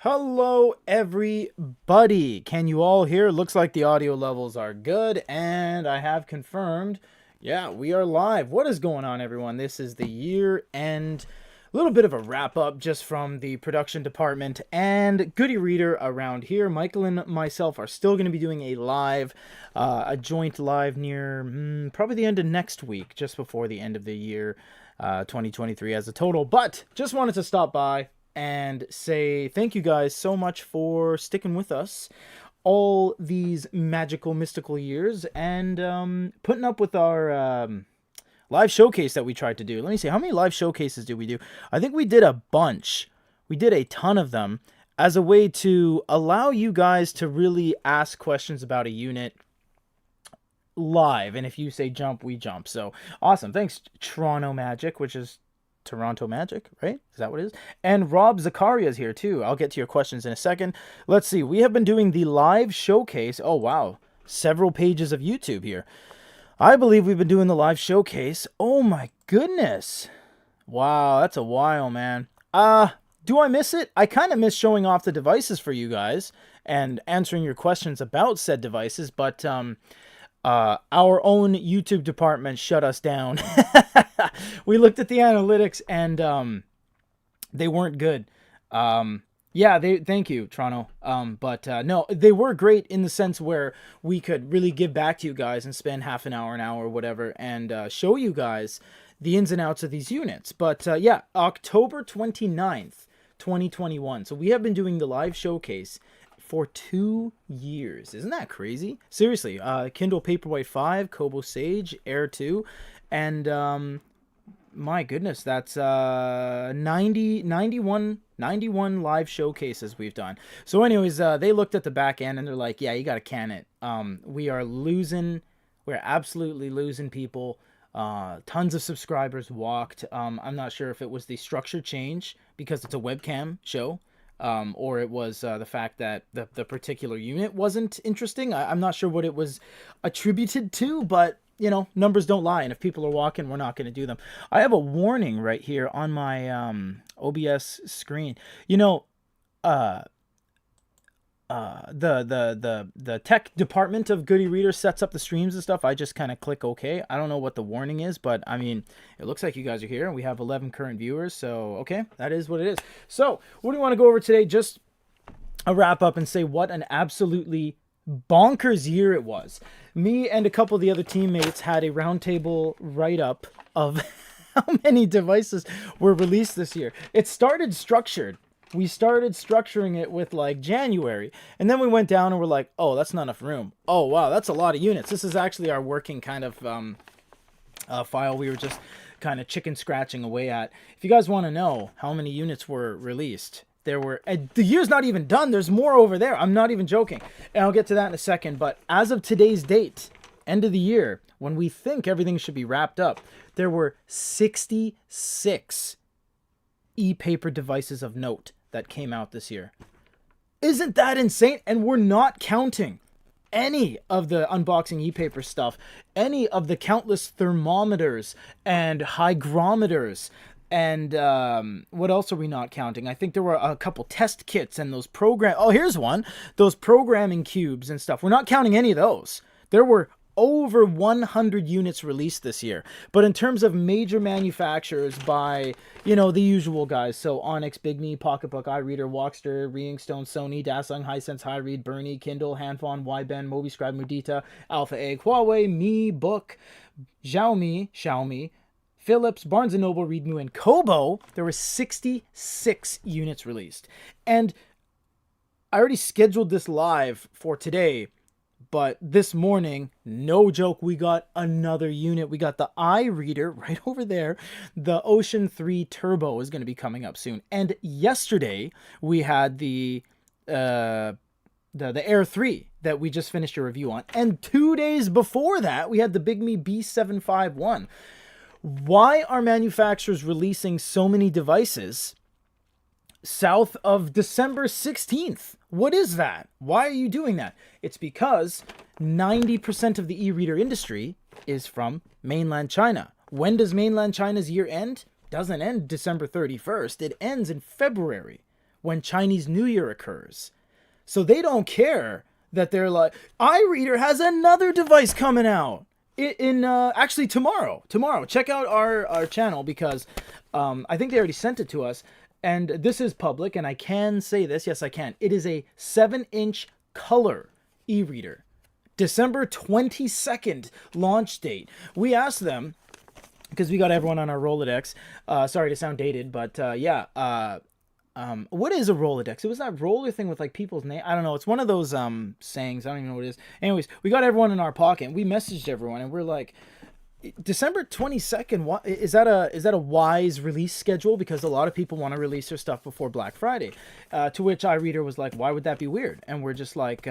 Hello, everybody. Can you all hear? Looks like the audio levels are good, and I have confirmed. Yeah, we are live. What is going on, everyone? This is the year end. A little bit of a wrap up just from the production department and Goody Reader around here. Michael and myself are still going to be doing a joint live near probably the end of next week, just before the end of the year, 2023 as a total. But just wanted to stop by and say thank you guys so much for sticking with us all these magical, mystical years and putting up with our live showcase that we tried to do. Let me see, how many live showcases did we do? I think we did a bunch. We did a ton of them as a way to allow you guys to really ask questions about a unit live. And if you say jump, we jump. So awesome. Thanks, Toronto Magic, which is Toronto Magic, right? Is that what it is? And Rob Zakaria is here too. I'll get to your questions in a second. Let's see. We have been doing the live showcase. Oh, wow. Several pages of YouTube here. I believe we've been doing the live showcase. Oh my goodness. Wow, that's a while, man. Do I miss it? I kind of miss showing off the devices for you guys and answering your questions about said devices, but our own YouTube department shut us down. We looked at the analytics and they weren't good. Yeah, thank you, Toronto. But no, they were great in the sense where we could really give back to you guys and spend half an hour, whatever, and show you guys the ins and outs of these units. But yeah, October 29th, 2021. So we have been doing the live showcase for 2 years. Isn't that crazy? Seriously, Kindle Paperwhite 5, Kobo Sage, Air 2, and my goodness, that's 91 live showcases we've done. So anyways, they looked at the back end and they're like, yeah, you got to can it. We're absolutely losing people. Tons of subscribers walked. I'm not sure if it was the structure change because it's a webcam show. Or it was the fact that the particular unit wasn't interesting. I'm not sure what it was attributed to, but, you know, numbers don't lie. And if people are walking, we're not going to do them. I have a warning right here on my OBS screen. You know, the tech department of Goody Reader sets up the streams and stuff. I just kind of click OK. I don't know what the warning is, but I mean, it looks like you guys are here and we have 11 current viewers. So, okay, that is what it is. So what do we want to go over today? Just a wrap up and say what an absolutely bonkers year it was. Me and a couple of the other teammates had a roundtable write-up of how many devices were released this year. It started structured. We started structuring it with like January, and then we went down and we're like, oh, that's not enough room. Oh, wow, that's a lot of units. This is actually our working kind of file we were just kind of chicken scratching away at. If you guys want to know how many units were released, there were, the year's not even done. There's more over there. I'm not even joking. And I'll get to that in a second. But as of today's date, end of the year, when we think everything should be wrapped up, there were 66 Epaper devices of note that came out this year. Isn't that insane? And we're not counting any of the unboxing Epaper stuff, any of the countless thermometers and hygrometers, and what else are we not counting? I think there were a couple test kits and those here's one, those programming cubes and stuff. We're not counting any of those. There were over 100 units released this year. But in terms of major manufacturers by, you know, the usual guys, so Onyx, Bigme, Pocketbook, iReader, Walkster, Reading Stone, Sony, Dasung, Hisense, HiRead, Bernie, Kindle, Hanfon, Wyben, Mobi, Scribe, Mudita, Alpha Egg, Huawei, Mi, Book, Xiaomi, Philips, Barnes & Noble, Readmoo, and Kobo, there were 66 units released. And I already scheduled this live for today, but this morning, no joke, we got another unit. We got the iReader right over there. The Ocean 3 Turbo is going to be coming up soon. And yesterday, we had the Air 3 that we just finished a review on. And 2 days before that, we had the Bigme B751. Why are manufacturers releasing so many devices south of December 16th? What is that? Why are you doing that? It's because 90% of the e-reader industry is from mainland China. When does mainland China's year end? Doesn't end December 31st. It ends in February. when Chinese New Year occurs. So they don't care that they're like, iReader has another device coming out in actually tomorrow. Check out our channel, because I think they already sent it to us. And this is public, and I can say this. Yes, I can. It is a 7-inch color e-reader. December 22nd launch date. We asked them, because we got everyone on our Rolodex. Sorry to sound dated, but yeah. What is a Rolodex? It was that roller thing with like people's name. I don't know. It's one of those sayings. I don't even know what it is. Anyways, we got everyone in our pocket. And we messaged everyone, and we're like, December 22nd. Is that a wise release schedule? Because a lot of people want to release their stuff before Black Friday. To which iReader was like, why would that be weird? And we're just like,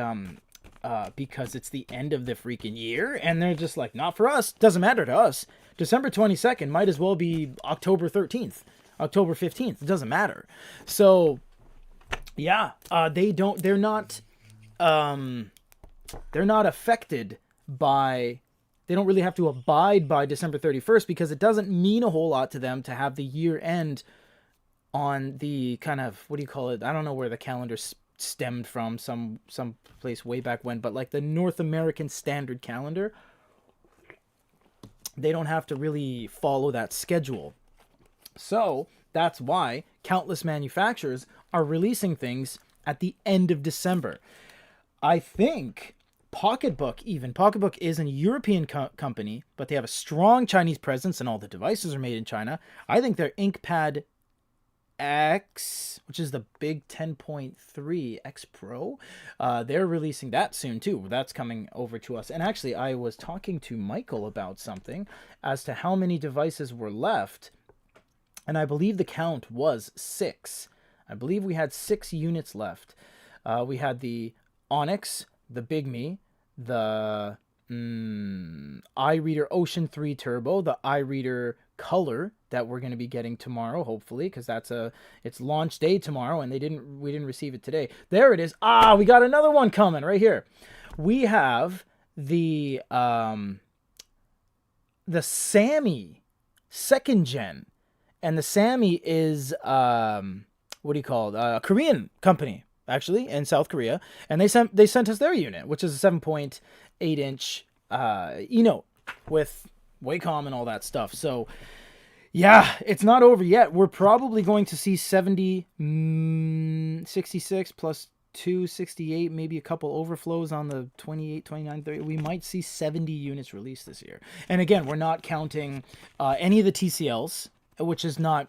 because it's the end of the freaking year. And they're just like, not for us. Doesn't matter to us. December 22nd might as well be October 13th. October 15th. It doesn't matter. So yeah, they're not affected by, they don't really have to abide by December 31st, because it doesn't mean a whole lot to them to have the year end on the kind of, what do you call it? I don't know where the calendar stemmed from, some place way back when, but like the North American standard calendar, they don't have to really follow that schedule. So that's why countless manufacturers are releasing things at the end of December. I think Pocketbook is a European company, but they have a strong Chinese presence, and all the devices are made in China. I think their InkPad X, which is the big 10.3 X Pro, they're releasing that soon too. That's coming over to us. And actually, I was talking to Michael about something as to how many devices were left, and I believe the count was 6. I believe we had 6 units left. We had the Onyx, the Big Me, the iReader Ocean 3 Turbo, the iReader Color that we're going to be getting tomorrow, hopefully, because it's launch day tomorrow, and we didn't receive it today. There it is. We got another one coming right here. We have the Sammy 2nd gen, and the Sammy is what do you call it? A Korean company, actually, in South Korea, and they sent us their unit, which is a 7.8 inch eNote with Wacom and all that stuff. So yeah, it's not over yet. We're probably going to see 66 plus 268, maybe a couple overflows on the 28, 29, 30. We might see 70 units released this year. And again, we're not counting any of the TCLs, which is not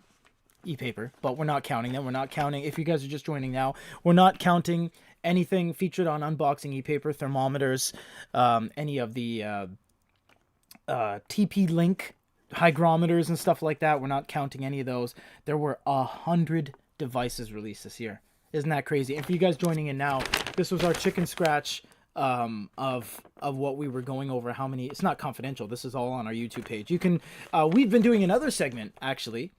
Epaper, but we're not counting them. We're not counting, if you guys are just joining now, we're not counting anything featured on Unboxing Epaper, thermometers, any of the TP-Link hygrometers and stuff like that. We're not counting any of those. There were 100 devices released this year. Isn't that crazy? And for you guys joining in now, this was our chicken scratch of what we were going over. How many? It's not confidential. This is all on our YouTube page. You can. We've been doing another segment actually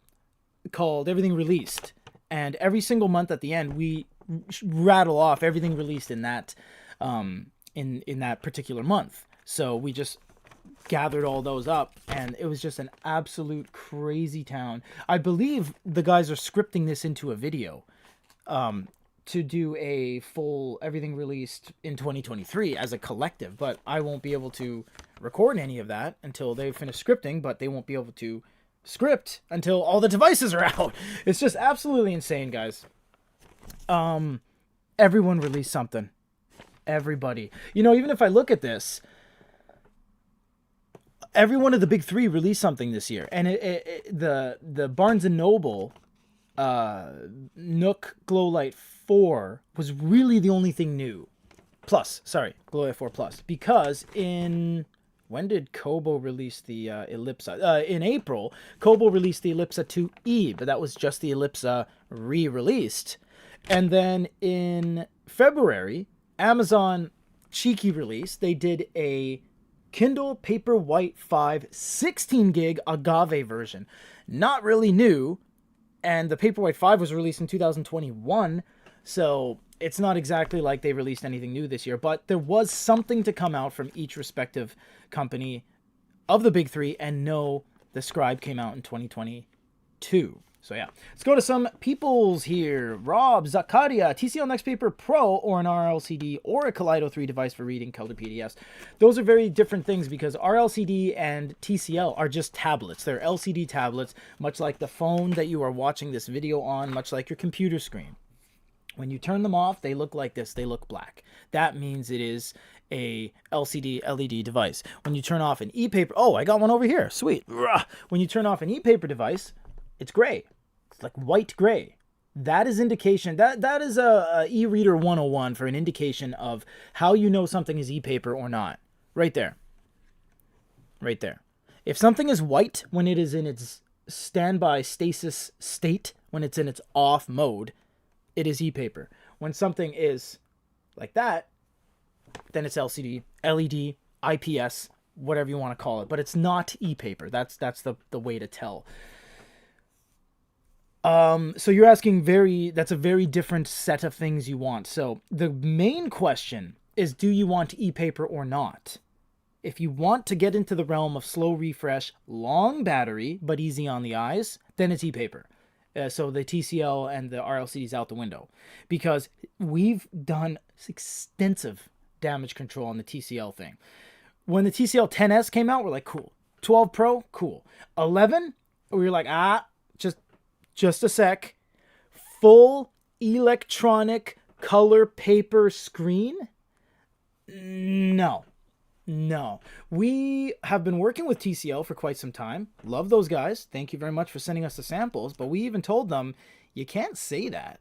called Everything Released, and every single month at the end we rattle off everything released in that in that particular month. So we just gathered all those up, and it was just an absolute crazy town. I believe the guys are scripting this into a video to do a full everything released in 2023 as a collective, but I won't be able to record any of that until they finish scripting, but they won't be able to script until all the devices are out. It's just absolutely insane, guys. Everyone released something. Everybody. You know, even if I look at this, every one of the big 3 released something this year. And the Barnes & Noble Nook Glowlight 4 was really the only thing new. Glowlight 4 Plus. Because when did Kobo release the Ellipsa? In April, Kobo released the Ellipsa 2E, but that was just the Ellipsa re-released. And then in February, Amazon cheeky release, they did a Kindle Paperwhite 5 16 gig Agave version. Not really new, and the Paperwhite 5 was released in 2021, so it's not exactly like they released anything new this year, but there was something to come out from each respective company of the big 3, and no, the Scribe came out in 2020. 2. So yeah, let's go to some peoples here. Rob, Zakaria, TCL Nextpaper Pro or an RLCD or a Kaleido 3 device for reading color PDFs. Those are very different things because RLCD and TCL are just tablets. They're LCD tablets, much like the phone that you are watching this video on, much like your computer screen. When you turn them off, they look like this. They look black. That means it is a LCD LED device. When you turn off an e-paper, oh, I got one over here. Sweet. When you turn off an e-paper device, it's gray. It's like white gray. That is indication. That is a e-reader 101 for an indication of how you know something is e-paper or not. Right there. Right there. If something is white when it is in its standby stasis state, when it's in its off mode, it is e-paper. When something is like that, then it's LCD, LED, IPS, whatever you want to call it. But it's not e-paper. That's the way to tell. So you're asking that's a very different set of things you want. So the main question is, do you want e-paper or not? If you want to get into the realm of slow refresh, long battery, but easy on the eyes, then it's e-paper. So the TCL and the RLCD is out the window, because we've done extensive damage control on the TCL thing. When the TCL 10S came out, we're like, cool. 12 Pro, cool. 11, we were like, just a sec. Full electronic color paper screen? No. We have been working with TCL for quite some time. Love those guys. Thank you very much for sending us the samples. But we even told them, you can't say that.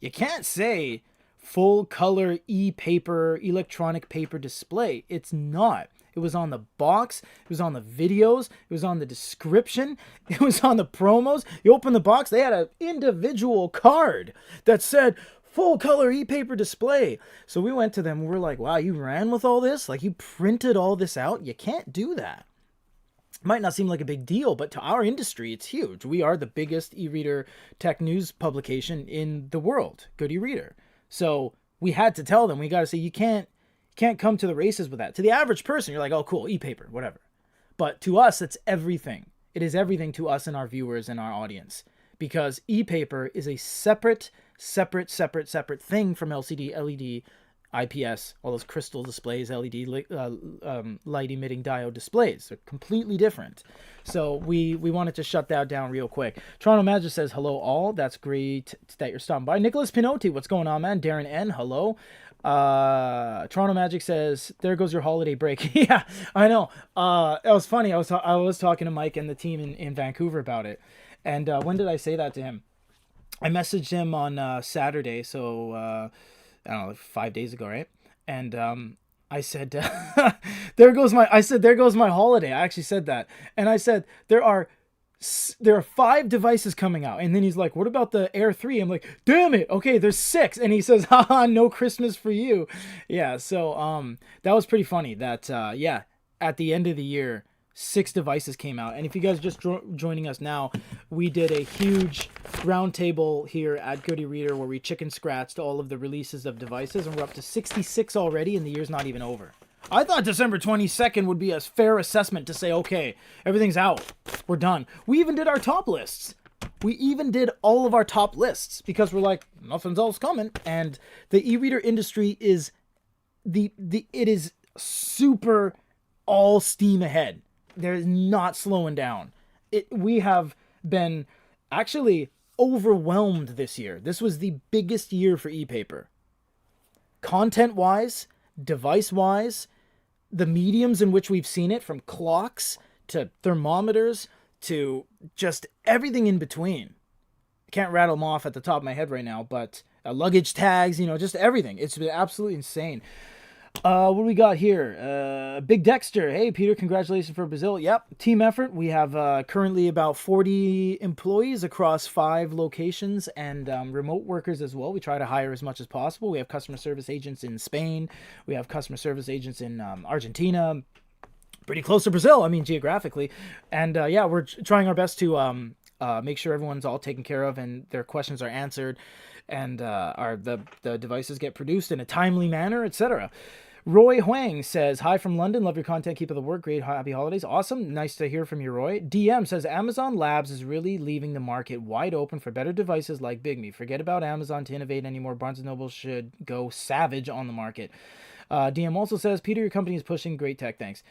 You can't say full color e-paper, electronic paper display. It's not. It was on the box. It was on the videos. It was on the description. It was on the promos. You open the box, they had an individual card that said full color e-paper display. So we went to them. We're like, wow, you ran with all this? Like, you printed all this out? You can't do that. Might not seem like a big deal, but to our industry, it's huge. We are the biggest e-reader tech news publication in the world, Goody Reader. So we had to tell them, we got to say, you can't come to the races with that. To the average person, you're like, oh, cool, e-paper, whatever. But to us, it's everything. It is everything to us and our viewers and our audience, because e-paper is a separate thing from LCD, LED, IPS, all those crystal displays, LED, light emitting diode displays. They're completely different. So we wanted to shut that down real quick. Toronto Magic says, hello all. That's great that you're stopping by. Nicholas Pinotti, what's going on, man? Darren N, hello. Toronto Magic says, there goes your holiday break. Yeah, I know. It was funny. I was talking to Mike and the team in Vancouver about it. And when did I say that to him? I messaged him on Saturday, so I don't know, like 5 days ago, right? And I said, there goes my holiday. I actually said that. And I said, there are 5 devices coming out. And then he's like, what about the Air 3? I'm like, damn it. Okay, there's 6. And he says, haha, no Christmas for you. Yeah, so that was pretty funny that, yeah, at the end of the year, 6 devices came out. And if you guys are just joining us now, we did a huge roundtable here at Goody Reader where we chicken scratched all of the releases of devices, and we're up to 66 already, and the year's not even over. I thought December 22nd would be a fair assessment to say, okay, everything's out. We're done. We even did our top lists. We even did all of our top lists because we're like, nothing else coming. And the e-reader industry is it is super all steam ahead. There is not slowing down. We have been actually overwhelmed this year. This was the biggest year for e-paper. Content-wise, device-wise, the mediums in which we've seen it, from clocks to thermometers to just everything in between. I can't rattle them off at the top of my head right now, but luggage tags, just everything. It's been absolutely insane. What do we got here? Big Dexter. Hey, Peter, congratulations for Brazil. Yep, team effort. We have currently about 40 employees across 5 locations and remote workers as well. We try to hire as much as possible. We have customer service agents in Spain. We have customer service agents in Argentina. Pretty close to Brazil, geographically. And yeah, we're trying our best to make sure everyone's all taken care of and their questions are answered, and the devices get produced in a timely manner, etc. Roy Huang says, hi from London. Love your content. Keep up the work. Great. Happy holidays. Awesome. Nice to hear from you, Roy. DM says, Amazon Labs is really leaving the market wide open for better devices like Big Me. Forget about Amazon to innovate anymore. Barnes & Noble should go savage on the market. DM also says, Peter, your company is pushing great tech. Thanks.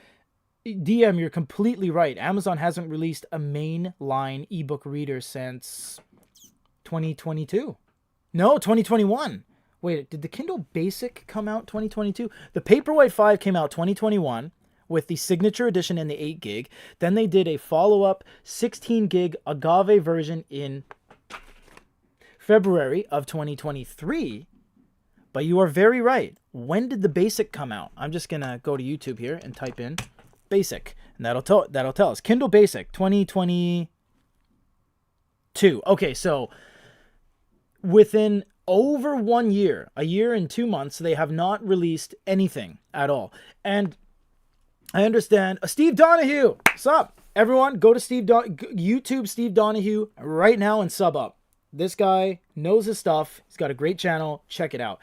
DM, you're completely right. Amazon hasn't released a mainline ebook reader since 2022. No, 2021. Wait, did the Kindle Basic come out 2022? The Paperwhite 5 came out 2021 with the Signature Edition and the 8 gig. Then they did a follow-up 16 gig Agave version in February of 2023. But you are very right. When did the Basic come out? I'm just going to go to YouTube here and type in Basic. And that'll tell us. Kindle Basic 2022. Okay, so within over 1 year, a year and 2 months, they have not released anything at all. And I understand. Steve Donahue, what's up? Everyone, go to YouTube Steve Donahue right now and sub up. This guy knows his stuff. He's got a great channel. Check it out.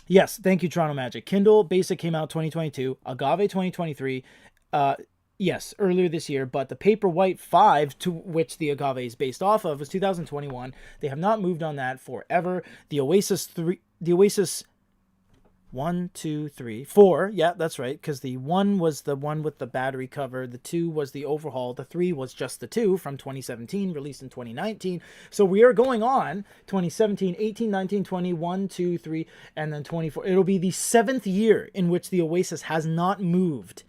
Yes, thank you, Toronto Magic. Kindle Basic came out 2022. Agave 2023. Yes, earlier this year, but the Paperwhite 5, to which the Agave is based off of, was 2021. They have not moved on that forever. The Oasis 1, 2, 3, 4. Yeah, that's right, because the 1 was the one with the battery cover. The 2 was the overhaul. The 3 was just the 2 from 2017, released in 2019. So we are going on 2017, 18, 19, 20, 1, 2, 3, and then 24. It'll be the 7th year in which the Oasis has not moved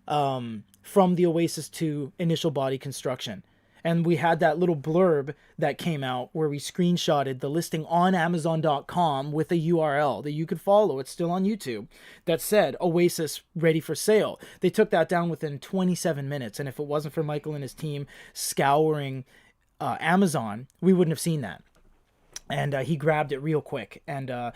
from the Oasis to initial body construction. And we had that little blurb that came out where we screenshotted the listing on Amazon.com with a URL that you could follow. It's still on YouTube. That said, Oasis ready for sale. They took that down within 27 minutes. And if it wasn't for Michael and his team scouring Amazon, we wouldn't have seen that. And he grabbed it real quick. And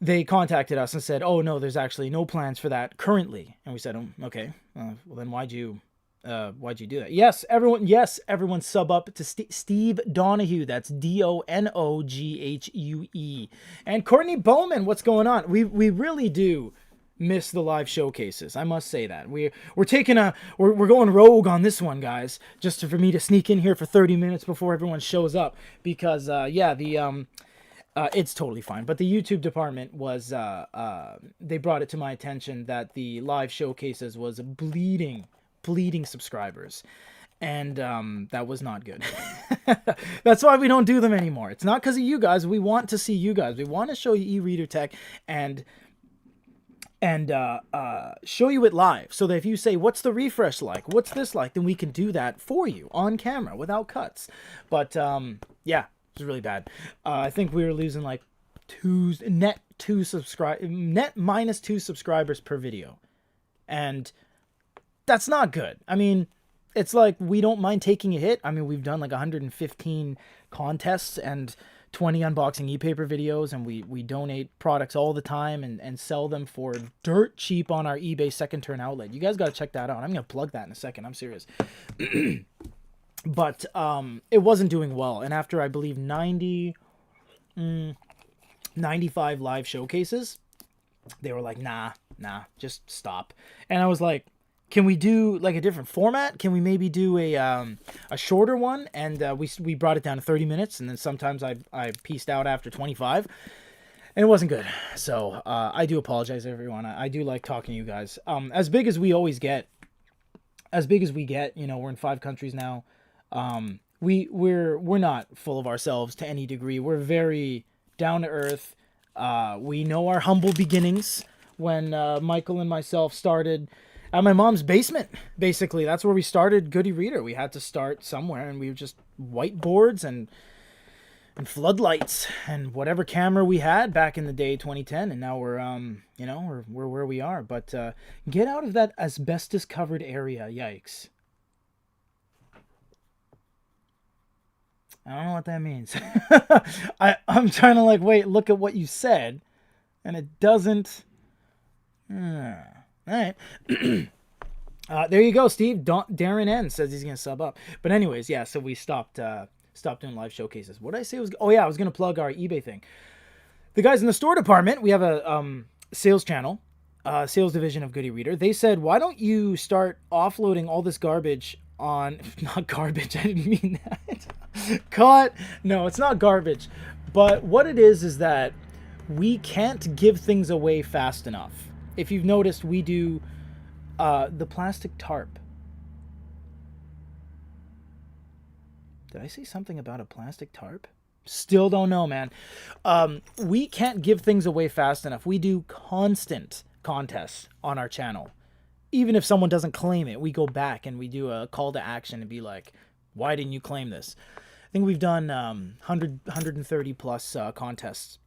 they contacted us and said, oh, no, there's actually no plans for that currently. And we said, oh, okay, well, then why'd you do that? Yes, everyone sub up to Steve Donahue. That's Donoghue. And Courtney Bowman, what's going on? We really do miss the live showcases. I must say that. We're going rogue on this one, guys, just for me to sneak in here for 30 minutes before everyone shows up because, it's totally fine. But the YouTube department was, they brought it to my attention that the live showcases was bleeding subscribers. And that was not good. That's why we don't do them anymore. It's not because of you guys. We want to see you guys. We want to show you e-reader tech and show you it live. So that if you say, what's the refresh like? What's this like? Then we can do that for you on camera without cuts. But yeah. It was really bad. I think we were losing like net minus 2 subscribers per video. And that's not good. I mean, it's like we don't mind taking a hit. I mean, we've done like 115 contests and 20 unboxing Epaper videos, and we donate products all the time and sell them for dirt cheap on our eBay second turn outlet. You guys got to check that out. I'm going to plug that in a second. I'm serious. But it wasn't doing well. And after, I believe, 95 live showcases, they were like, nah, just stop. And I was like, can we do like a different format? Can we maybe do a shorter one? And we brought it down to 30 minutes. And then sometimes I pieced out after 25. And it wasn't good. So I do apologize, everyone. I do like talking to you guys. As big as we get, you know, we're in 5 countries now. We're not full of ourselves to any degree. We're very down to earth. We know our humble beginnings when Michael and myself started at my mom's basement. Basically, that's where we started Goody Reader. We had to start somewhere, and we were just whiteboards and floodlights and whatever camera we had back in the day, 2010. And now we're we're where we are. But get out of that asbestos covered area. Yikes. I don't know what that means. I'm trying to look at what you said, and it doesn't. All right. There you go, Steve. Darren N says he's gonna sub up. But anyways, yeah. So we stopped doing live showcases. What did I say I was gonna plug our eBay thing. The guys in the store department. We have a sales channel, sales division of Goody Reader. They said, why don't you start offloading all this garbage on, not garbage, I didn't mean that. Cut. No, it's not garbage. But what it is that we can't give things away fast enough. If you've noticed, we do the plastic tarp. Did I say something about a plastic tarp? Still don't know, man. We can't give things away fast enough. We do constant contests on our channel. Even if someone doesn't claim it, we go back and we do a call to action and be like, why didn't you claim this? I think we've done 130 plus contests.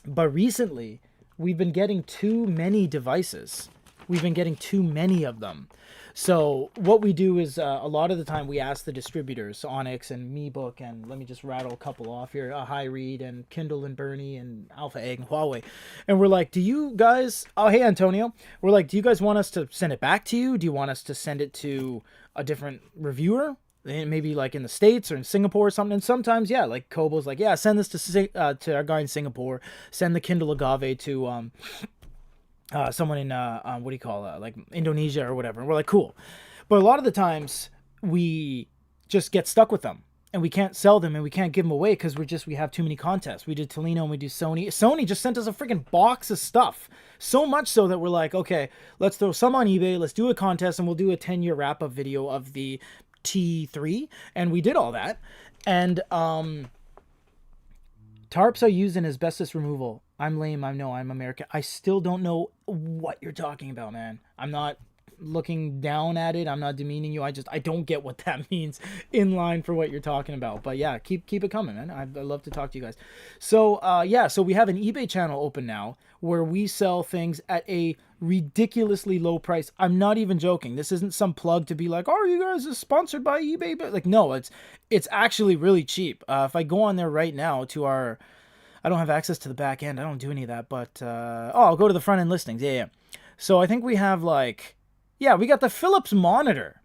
But recently, we've been getting too many devices. We've been getting too many of them. So what we do is a lot of the time we ask the distributors, Onyx and MeBook, and let me just rattle a couple off here, High Read and Kindle and Bernie and Alpha Egg and Huawei. And we're like, do you guys, oh, hey, Antonio. We're like, do you guys want us to send it back to you? Do you want us to send it to a different reviewer? Maybe like in the States or in Singapore or something. And sometimes, yeah, like Kobo's like, yeah, send this to our guy in Singapore. Send the Kindle Agave to someone in what do you call it, like Indonesia or whatever. And we're like, cool. But a lot of the times we just get stuck with them and we can't sell them and we can't give them away because we have too many contests. We did Tolino and we do Sony. Sony just sent us a freaking box of stuff. So much so that we're like, okay, let's throw some on eBay. Let's do a contest and we'll do a 10-year wrap-up video of the T3. And we did all that. And tarps are used in asbestos removal. I'm lame. I'm American. I still don't know what you're talking about, man. I'm not looking down at it. I'm not demeaning you. I don't get what that means in line for what you're talking about. But yeah, keep it coming, man. I love to talk to you guys. So yeah, so we have an eBay channel open now where we sell things at a ridiculously low price. I'm not even joking. This isn't some plug to be like, oh, you guys are sponsored by eBay. But like, no, it's actually really cheap. If I go on there right now to our, I don't have access to the back end. I don't do any of that, but I'll go to the front end listings. Yeah. So I think we have like, yeah, we got the Philips monitor,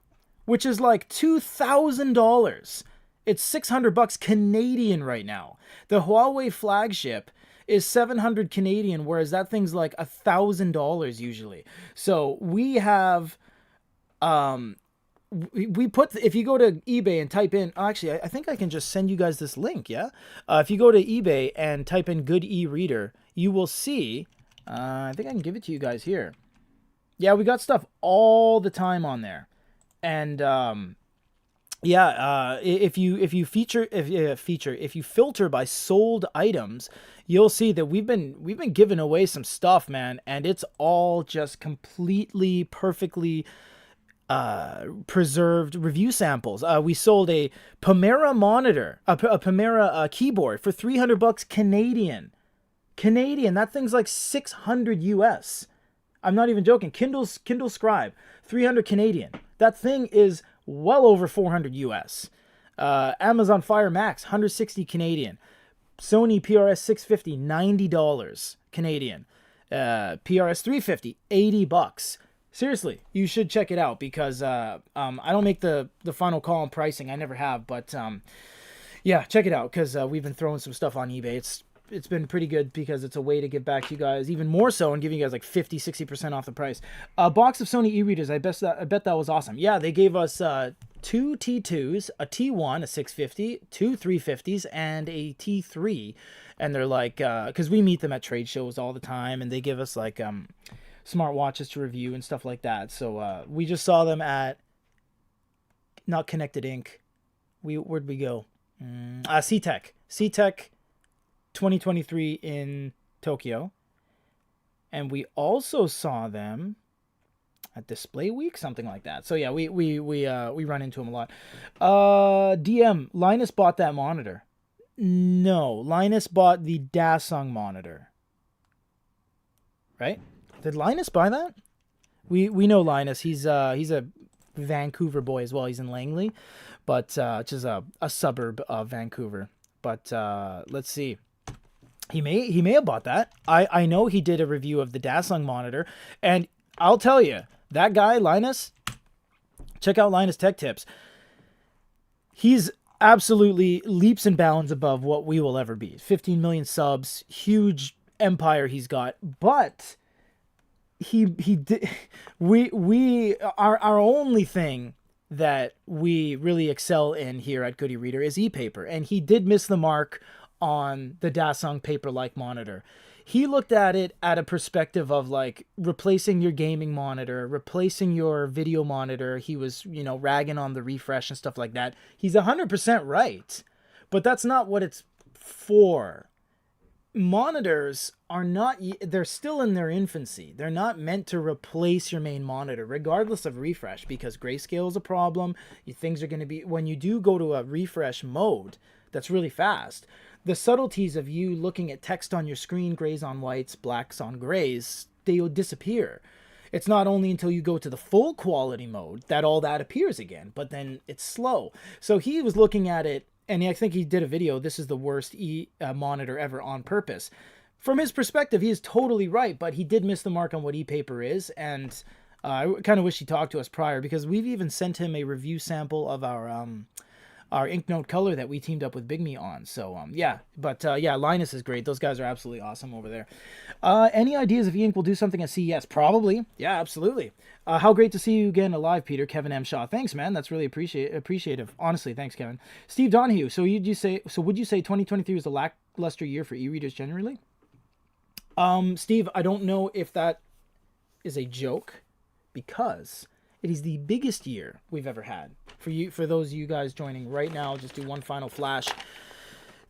which is like $2,000. It's $600 Canadian right now. The Huawei flagship is 700 Canadian, whereas that thing's like $1,000 usually. So we have, we put, if you go to eBay and type in, actually, I think I can just send you guys this link, yeah? If you go to eBay and type in Goody Reader, you will see, I think I can give it to you guys here. Yeah, we got stuff all the time on there. And, yeah, if you filter by sold items, you'll see that we've been giving away some stuff, man, and it's all just completely perfectly preserved review samples. We sold a Epaper monitor, a Epaper keyboard for $300 Canadian. That thing's like 600 US. I'm not even joking. Kindle Scribe, 300 Canadian. That thing is well over 400 US. Amazon Fire Max, 160 Canadian. Sony PRS 650, $90 Canadian. PRS 350, $80. Seriously, you should check it out because I don't make the final call on pricing. I never have, but yeah, check it out because we've been throwing some stuff on eBay. It's been pretty good because it's a way to get back to you guys even more so and giving you guys like 50-60% off the price. A box of Sony e-readers. I bet that was awesome. Yeah, they gave us 2 T2s, a T1, a 650, 2 350s, and a T3. And they're like, because we meet them at trade shows all the time, and they give us like smartwatches to review and stuff like that. So we just saw them at not Connected Inc. Where'd we go? C-Tech 2023 in Tokyo. And we also saw them at Display Week, something like that. So yeah, we run into them a lot. DM, Linus bought that monitor. No, Linus bought the Dasung monitor. Right? Did Linus buy that? We know Linus. He's a Vancouver boy as well. He's in Langley, but which is a suburb of Vancouver. But let's see. He may have bought that. I know he did a review of the Dasung monitor, and I'll tell you, that guy Linus, check out Linus Tech Tips. He's absolutely leaps and bounds above what we will ever be. 15 million subs, huge empire he's got, but he did, our only thing that we really excel in here at Goody Reader is Epaper, and he did miss the mark on the Dasung Paper-like monitor. He looked at it at a perspective of like replacing your gaming monitor, replacing your video monitor. He was, ragging on the refresh and stuff like that. He's 100% right, but that's not what it's for. Monitors are not, they're still in their infancy. They're not meant to replace your main monitor, regardless of refresh, because grayscale is a problem. Things are going to be, when you do go to a refresh mode that's really fast, the subtleties of you looking at text on your screen, grays on whites, blacks on grays, they'll disappear. It's not only until you go to the full quality mode that all that appears again, but then it's slow. So he was looking at it, and I think he did a video, this is the worst monitor ever on purpose. From his perspective, he is totally right, but he did miss the mark on what Epaper is, and I kind of wish he talked to us prior, because we've even sent him a review sample of our Inknote color that we teamed up with Big Me on. So, yeah. But, yeah, Linus is great. Those guys are absolutely awesome over there. Any ideas if E-Ink will do something at CES? Probably. Yeah, absolutely. How great to see you again alive, Peter. Kevin M. Shaw. Thanks, man. That's really appreciative. Honestly, thanks, Kevin. Steve Donahue. So would you say 2023 was a lackluster year for e-readers generally? Steve, I don't know if that is a joke, because it is the biggest year we've ever had. For those of you guys joining right now, I'll just do one final flash.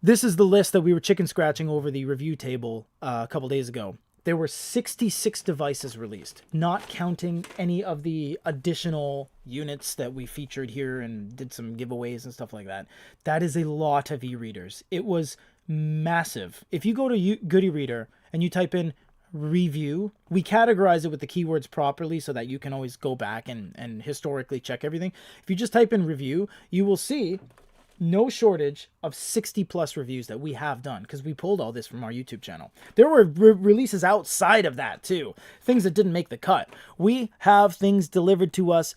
This is the list that we were chicken scratching over the review table a couple days ago. There were 66 devices released, not counting any of the additional units that we featured here and did some giveaways and stuff like that. That is a lot of e-readers. It was massive. If you go to Goody Reader and you type in review, we categorize it with the keywords properly so that you can always go back and historically check everything. If you just type in review, you will see no shortage of 60 plus reviews that we have done, because we pulled all this from our YouTube channel. There were releases outside of that too, things that didn't make the cut. We have things delivered to us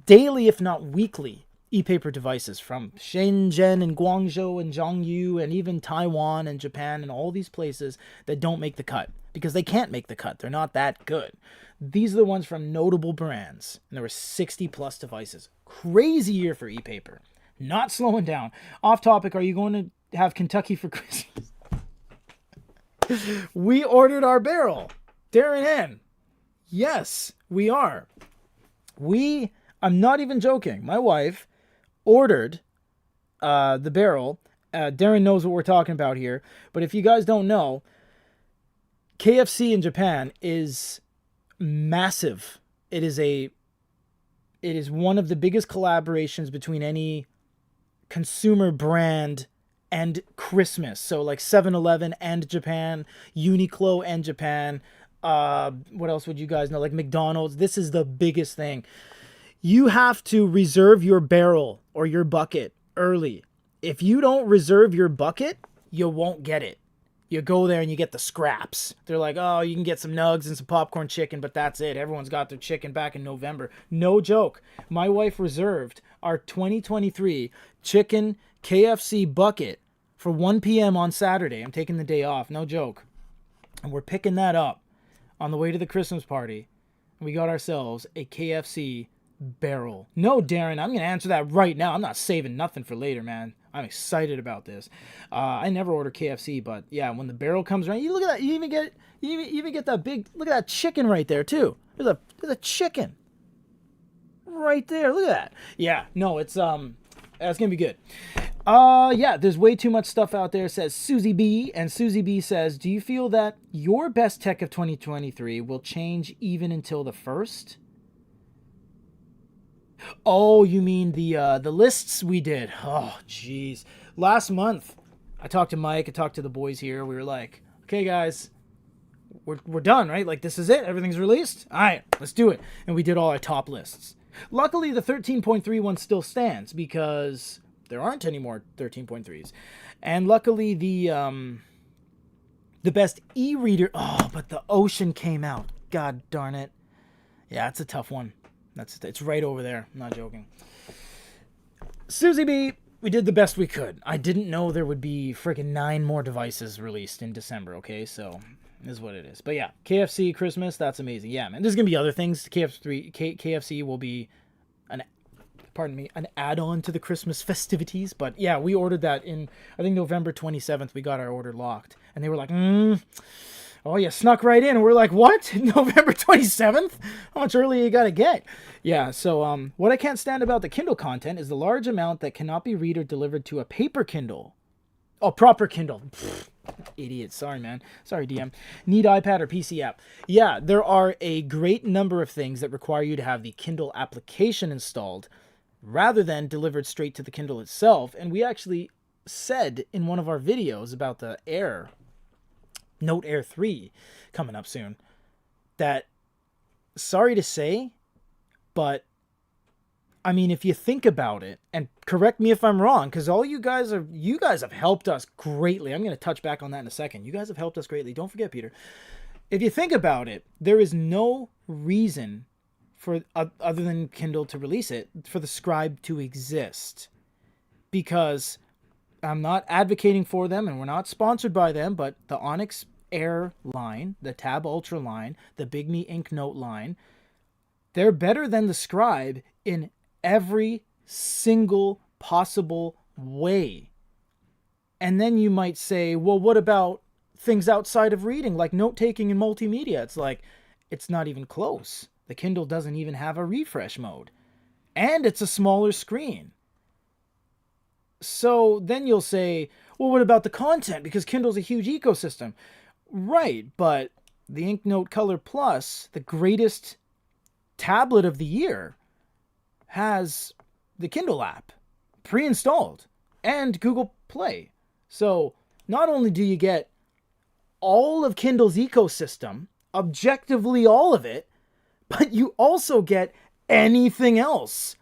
daily, if not weekly, Epaper devices from Shenzhen and Guangzhou and Zhongyu and even Taiwan and Japan and all these places that don't make the cut because they can't make the cut. They're not that good. These are the ones from notable brands, and there were 60 plus devices. Crazy year for Epaper. Not slowing down. Off topic, are you going to have Kentucky for Christmas? We ordered our barrel. Darren N. Yes, we are. I'm not even joking. My wife ordered the barrel. Darren knows what we're talking about here. But if you guys don't know, KFC in Japan is massive. It is one of the biggest collaborations between any consumer brand and Christmas. So like 7-Eleven and Japan, Uniqlo and Japan. What else would you guys know? Like McDonald's. This is the biggest thing. You have to reserve your barrel or your bucket early. If you don't reserve your bucket, you won't get it. You go there and you get the scraps. They're like, oh, you can get some nugs and some popcorn chicken, but that's it. Everyone's got their chicken back in November. No joke. My wife reserved our 2023 chicken KFC bucket for 1 p.m. on Saturday. I'm taking the day off. No joke. And we're picking that up on the way to the Christmas party. We got ourselves a KFC barrel. No, Darren, I'm going to answer that right now. I'm not saving nothing for later, man. I'm excited about this. I never order KFC, but yeah, when the barrel comes around, you look at that. You even get that big. Look at that chicken right there too. There's a chicken right there. Look at that. Yeah, no, it's gonna be good. Yeah, there's way too much stuff out there, says Susie B. And Susie B says, do you feel that your best tech of 2023 will change even until the first? Oh, you mean the lists we did? Oh, jeez. Last month, I talked to Mike. I talked to the boys here. We were like, okay, guys, we're done, right? Like, this is it. Everything's released. All right, let's do it. And we did all our top lists. Luckily, the 13.3 one still stands because there aren't any more 13.3s. And luckily, the best e-reader. Oh, but the Ocean came out. God darn it. Yeah, it's a tough one. It's right over there. I'm not joking. Susie B, we did the best we could. I didn't know there would be freaking 9 more devices released in December, okay? So, is what it is. But yeah, KFC Christmas, that's amazing. Yeah, man. There's going to be other things. KFC will be an an add-on to the Christmas festivities. But yeah, we ordered that in, I think, November 27th. We got our order locked. And they were like, oh, you snuck right in. And we're like, what? November 27th? How much earlier you got to get? Yeah, so what I can't stand about the Kindle content is the large amount that cannot be read or delivered to a paper Kindle. Oh, proper Kindle. Pfft, idiot. Sorry, man. Sorry, DM. Need iPad or PC app. Yeah, there are a great number of things that require you to have the Kindle application installed rather than delivered straight to the Kindle itself. And we actually said in one of our videos about the Note Air 3 coming up soon, that, sorry to say, but I mean, if you think about it, and correct me if I'm wrong, because you guys have helped us greatly. I'm going to touch back on that in a second. You guys have helped us greatly. Don't forget, Peter. If you think about it, there is no reason for other than Kindle to release it for the Scribe to exist, because I'm not advocating for them, and we're not sponsored by them, but the Onyx Air line, the Tab Ultra line, the Big Me Ink Note line, they're better than the Scribe in every single possible way. And then you might say, well, what about things outside of reading, like note-taking and multimedia? It's like, it's not even close. The Kindle doesn't even have a refresh mode. And it's a smaller screen. So then you'll say, well, what about the content? Because Kindle's a huge ecosystem. Right, but the InkNote Color Plus, the greatest tablet of the year, has the Kindle app pre-installed and Google Play. So not only do you get all of Kindle's ecosystem, objectively all of it, but you also get anything else.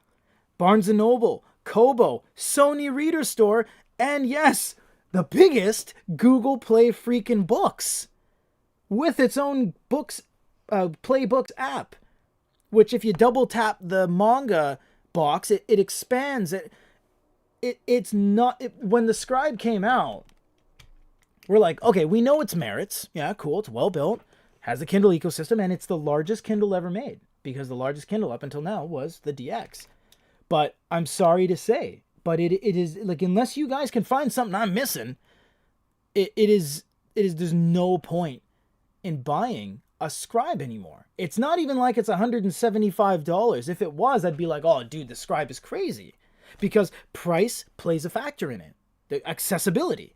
Barnes & Noble, Kobo, Sony Reader Store, and yes, the biggest, Google Play freaking Books, with its own Playbooks app, which if you double tap the manga box, it expands. It's not... when the Scribe came out, we're like, okay, we know its merits. Yeah, cool, it's well built, has the Kindle ecosystem, and it's the largest Kindle ever made, because the largest Kindle up until now was the DX. But I'm sorry to say, but it is, like, unless you guys can find something I'm missing, there's no point in buying a Scribe anymore. It's not even like it's $175. If it was, I'd be like, oh, dude, the Scribe is crazy, because price plays a factor in it, the accessibility.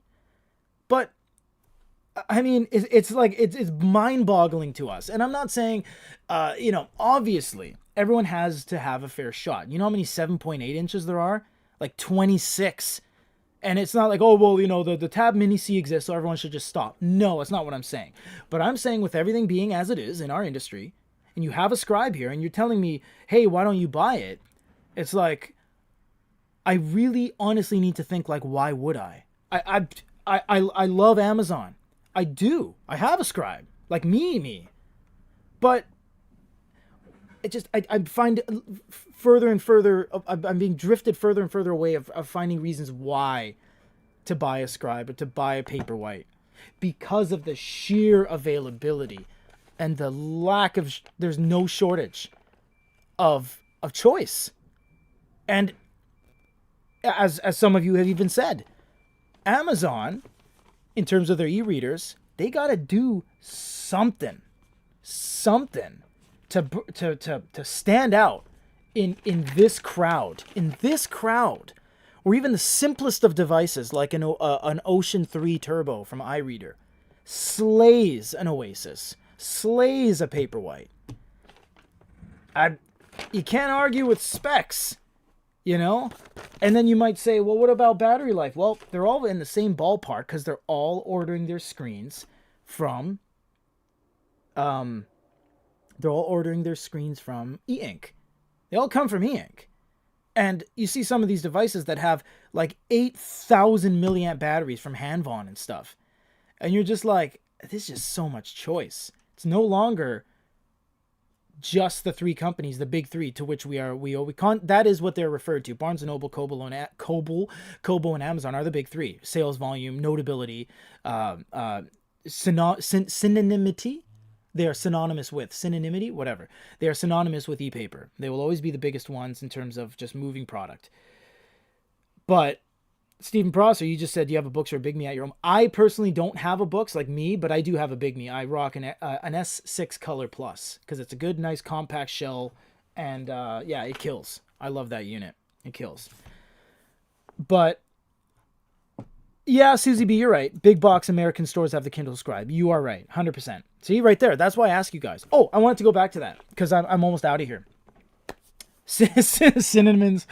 But I mean, it's like, it's mind-boggling to us. And I'm not saying, obviously, everyone has to have a fair shot. You know how many 7.8 inches there are? Like 26. And it's not like, oh, well, the Tab Mini C exists, so everyone should just stop. No, that's not what I'm saying. But I'm saying, with everything being as it is in our industry, and you have a Scribe here, and you're telling me, hey, why don't you buy it? It's like, I really honestly need to think, like, why would I? I love Amazon. I do. I have a Scribe. Like, me. But it just, I find further and further, I'm being drifted further and further away of finding reasons why to buy a Scribe or to buy a Paperwhite, because of the sheer availability and the lack of, there's no shortage of choice. And as some of you have even said, Amazon, in terms of their e-readers, they got to do something to stand out in this crowd, or even the simplest of devices like an Ocean 3 Turbo from iReader slays an Oasis, slays a Paperwhite. You can't argue with specs, And then you might say, well, what about battery life? Well, they're all in the same ballpark, because they're all ordering their screens from e-ink. They all come from e-ink. And you see some of these devices that have like 8,000 milliamp batteries from Hanvon and stuff. And you're just like, there's just so much choice. It's no longer just the three companies, the big three, to which that is what they're referred to. Barnes & Noble, Kobo, and Amazon are the big three. Sales volume, notability, synonymity. They are synonymous with synonymity, whatever. They are synonymous with Epaper. They will always be the biggest ones in terms of just moving product. But Stephen Prosser, you just said you have a Books or a Big Me at your home. I personally don't have a Books like me, but I do have a Big Me. I rock an S6 Color Plus because it's a good, nice, compact shell, and yeah, it kills. I love that unit. It kills. But yeah, Susie B, you're right. Big box American stores have the Kindle Scribe. You are right, 100%. See, right there. That's why I ask you guys. Oh, I wanted to go back to that because I'm almost out of here. Cinnamons.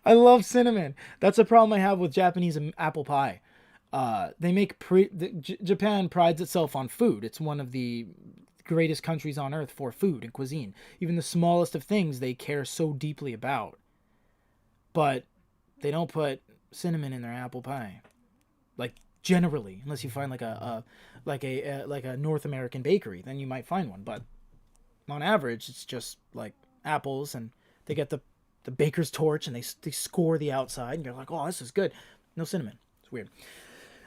I love cinnamon. That's a problem I have with Japanese apple pie. They make Japan prides itself on food. It's one of the greatest countries on earth for food and cuisine. Even the smallest of things they care so deeply about. But they don't put cinnamon in their apple pie, like generally, unless you find like a North American bakery, then you might find one. But on average, it's just like apples, and they get the baker's torch and they score the outside, and you're like, oh, this is good. No cinnamon. It's weird.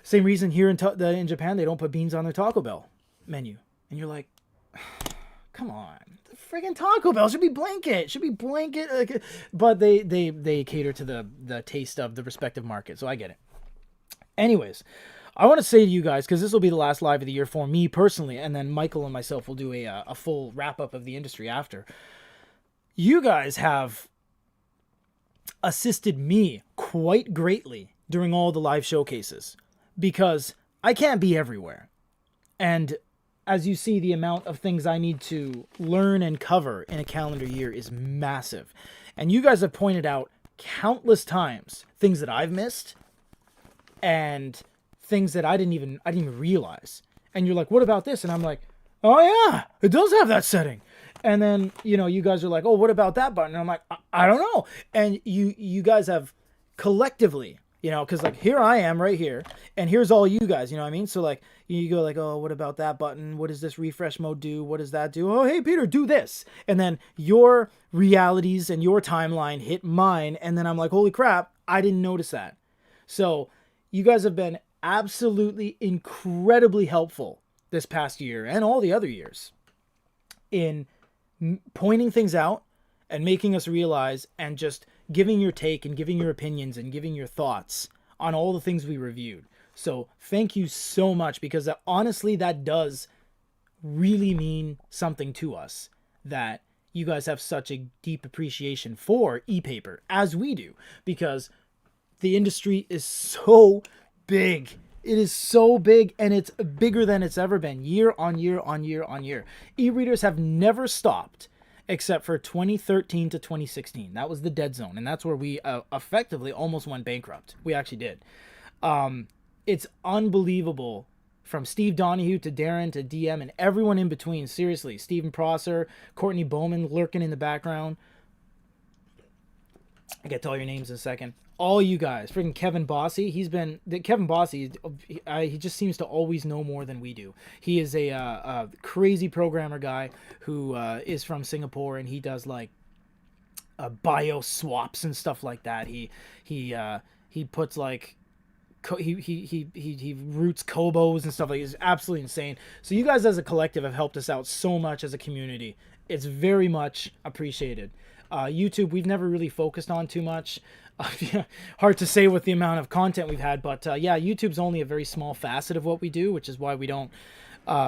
Same reason here in Japan they don't put beans on their Taco Bell menu, and you're like, come on. Friggin' Taco Bell should be blanket. But they cater to the taste of the respective market, so I get it. Anyways, I want to say to you guys, because this will be the last live of the year for me personally, and then Michael and myself will do a full wrap-up of the industry after. You guys have assisted me quite greatly during all the live showcases, because I can't be everywhere. And as you see, the amount of things I need to learn and cover in a calendar year is massive. And you guys have pointed out countless times things that I've missed and things that I didn't even realize. And you're like, what about this? And I'm like, oh yeah, it does have that setting. And then, you guys are like, oh, what about that button? And I'm like, I don't know. And you guys have collectively, because like here I am right here, and here's all you guys, you know what I mean? So like you go like, oh, what about that button? What does this refresh mode do? What does that do? Oh, hey, Peter, do this. And then your realities and your timeline hit mine, and then I'm like, holy crap, I didn't notice that. So you guys have been absolutely incredibly helpful this past year and all the other years in pointing things out and making us realize, and just giving your take and giving your opinions and giving your thoughts on all the things we reviewed. So thank you so much, because honestly, that does really mean something to us, that you guys have such a deep appreciation for Epaper, as we do, because the industry is so big. It is so big, and it's bigger than it's ever been, year on year on year on year. E-readers have never stopped except for 2013 to 2016. That was the dead zone, and that's where we effectively almost went bankrupt. We actually did. It's unbelievable, from Steve Donahue to Darren to DM and everyone in between. Seriously, Stephen Prosser, Courtney Bowman lurking in the background. I get to all your names in a second. All you guys, freaking Kevin Bossy. Kevin Bossy, he just seems to always know more than we do. He is a crazy programmer guy who is from Singapore, and he does like bio swaps and stuff like that. He puts like he roots Kobos and stuff like that. It's absolutely insane. So you guys as a collective have helped us out so much as a community. It's very much appreciated. YouTube, we've never really focused on too much. Hard to say with the amount of content we've had, but yeah, YouTube's only a very small facet of what we do, which is why we don't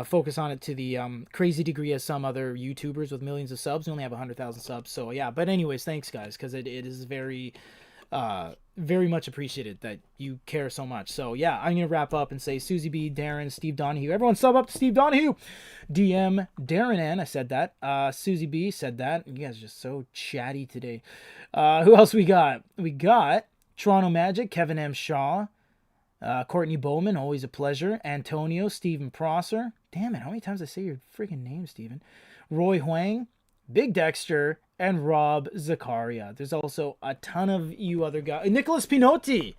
focus on it to the crazy degree as some other YouTubers with millions of subs. We only have 100,000 subs, so yeah. But anyways, thanks guys, because it is very very much appreciated that you care so much. So yeah, I'm gonna wrap up and say Susie B, Darren, Steve Donahue, everyone sub up to Steve Donahue, DM Darren N, I said that, Susie B said that. You guys are just so chatty today. Who else we got? We got Toronto Magic, Kevin M Shaw, Courtney Bowman, always a pleasure, Antonio, Stephen Prosser, damn it, how many times I say your freaking name, Stephen, Roy Huang, Big Dexter, and Rob Zakaria. There's also a ton of you other guys. Nicholas Pinotti.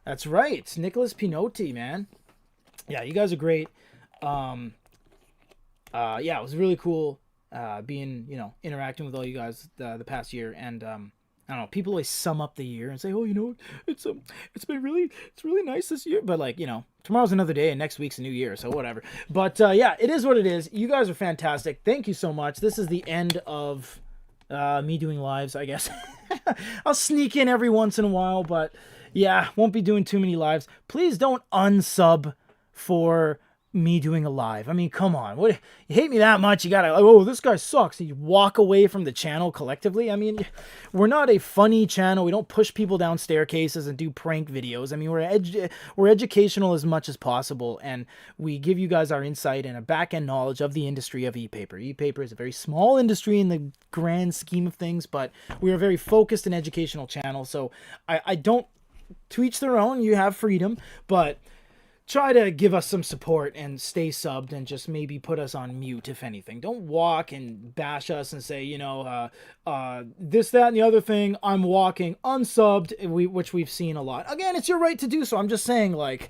That's right. Nicholas Pinotti, man. Yeah, you guys are great. yeah, it was really cool being, interacting with all you guys the past year. And I don't know, people always sum up the year and say, oh, it's been it's really nice this year. But like, tomorrow's another day and next week's a new year, so whatever. But yeah, it is what it is. You guys are fantastic. Thank you so much. This is the end of me doing lives, I guess. I'll sneak in every once in a while, but yeah, won't be doing too many lives. Please don't unsub for me doing a live. I mean, come on. What, you hate me that much? You gotta, oh, this guy sucks. You walk away from the channel collectively. I mean, we're not a funny channel. We don't push people down staircases and do prank videos. I mean, we're educational as much as possible, and we give you guys our insight and a back-end knowledge of the industry of e-paper. E-paper is a very small industry in the grand scheme of things, but we are a very focused and educational channel. So I don't, to each their own. You have freedom, but try to give us some support and stay subbed and just maybe put us on mute, if anything. Don't walk and bash us and say, this, that, and the other thing. I'm walking unsubbed, which we've seen a lot. Again, it's your right to do so. I'm just saying, like,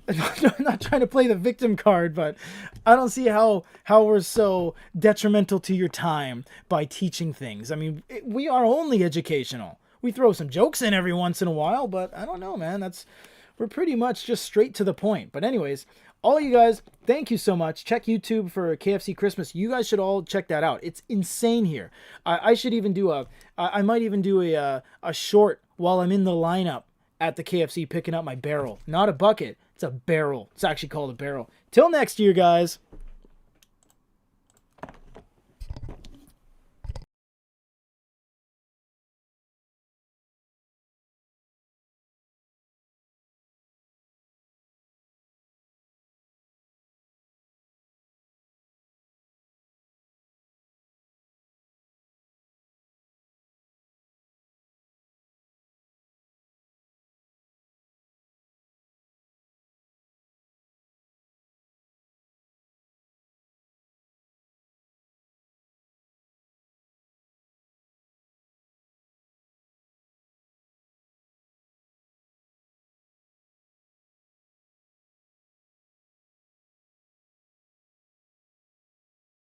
I'm not trying to play the victim card, but I don't see how we're so detrimental to your time by teaching things. I mean, we are only educational. We throw some jokes in every once in a while, but I don't know, man. We're pretty much just straight to the point. But anyways, all you guys, thank you so much. Check YouTube for KFC Christmas. You guys should all check that out. It's insane here. I should even do I might even do a short while I'm in the lineup at the KFC picking up my barrel. Not a bucket. It's a barrel. It's actually called a barrel. Till next year, guys.